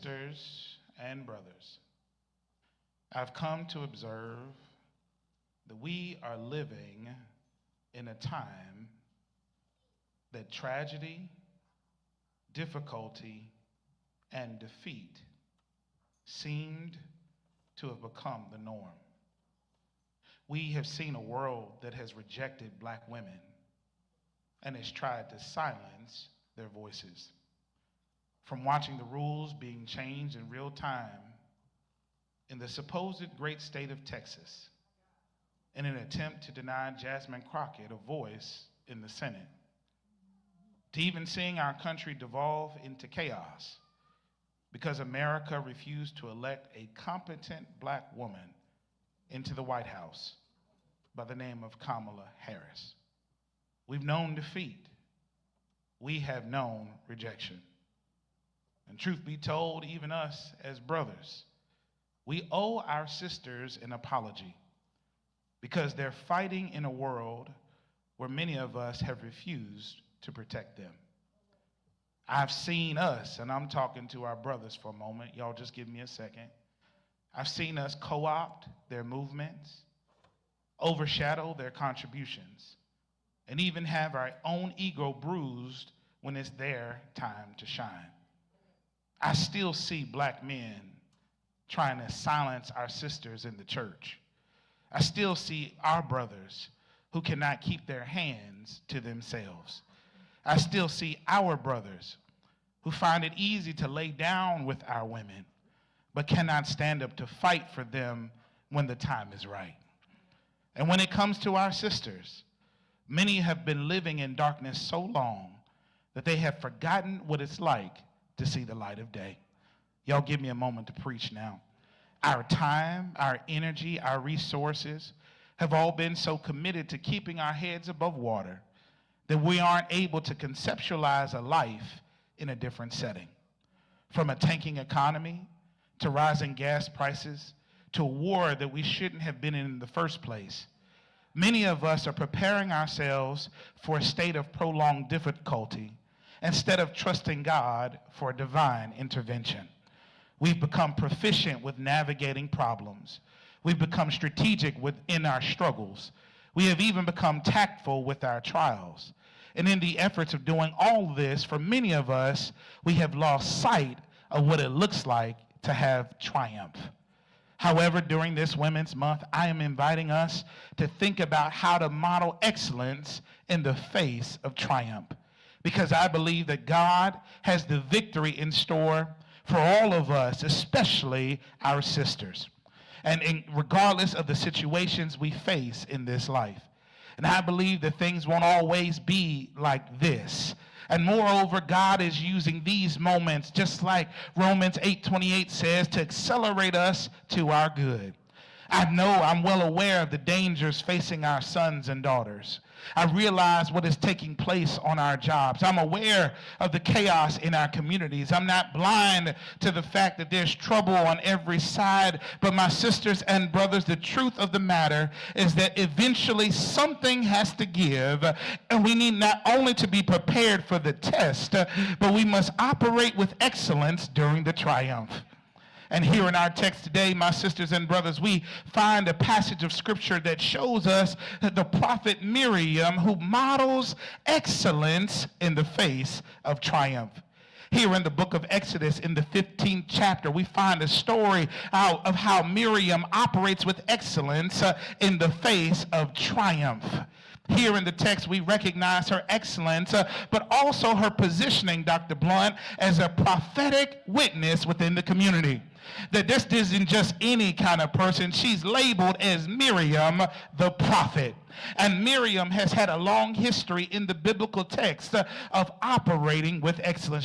sisters and brothers, I've come to observe that we are living in a time that tragedy, difficulty, and defeat seemed to have become the norm. We have seen a world that has rejected black women and has tried to silence their voices. From watching the rules being changed in real time in the supposed great state of Texas in an attempt to deny Jasmine Crockett a voice in the Senate, to even seeing our country devolve into chaos because America refused to elect a competent black woman into the White House by the name of Kamala Harris. We've known defeat. We have known rejection. And truth be told, even us as brothers, we owe our sisters an apology because they're fighting in a world where many of us have refused to protect them. I've seen us, and I'm talking to our brothers for a moment. Y'all just give me a second. I've seen us co-opt their movements, overshadow their contributions, and even have our own ego bruised when it's their time to shine. I still see black men trying to silence our sisters in the church. I still see our brothers who cannot keep their hands to themselves. I still see our brothers who find it easy to lay down with our women, but cannot stand up to fight for them when the time is right. And when it comes to our sisters, many have been living in darkness so long that they have forgotten what it's like to see the light of day. Y'all give me a moment to preach now. Our time, our energy, our resources have all been so committed to keeping our heads above water that we aren't able to conceptualize a life in a different setting. From a tanking economy, to rising gas prices, to a war that we shouldn't have been in the first place, many of us are preparing ourselves for a state of prolonged difficulty instead of trusting God for divine intervention. We've become proficient with navigating problems. We've become strategic within our struggles. We have even become tactful with our trials. And in the efforts of doing all this, for many of us, we have lost sight of what it looks like to have triumph. However, during this Women's Month, I am inviting us to think about how to model excellence in the face of triumph, because I believe that God has the victory in store for all of us, especially our sisters, and regardless of the situations we face in this life. And I believe that things won't always be like this. And moreover, God is using these moments, just like Romans 8:28 says, to accelerate us to our good. I'm well aware of the dangers facing our sons and daughters. I realize what is taking place on our jobs. I'm aware of the chaos in our communities. I'm not blind to the fact that there's trouble on every side. But my sisters and brothers, the truth of the matter is that eventually something has to give. And we need not only to be prepared for the test, but we must operate with excellence during the triumph. And here in our text today, my sisters and brothers, we find a passage of scripture that shows us the prophet Miriam, who models excellence in the face of triumph. Here in the book of Exodus, in the 15th chapter, we find a story of how Miriam operates with excellence in the face of triumph. Here in the text, we recognize her excellence, but also her positioning, Dr. Blount, as a prophetic witness within the community. That this isn't just any kind of person. She's labeled as Miriam, the prophet. And Miriam has had a long history in the biblical text of operating with excellence.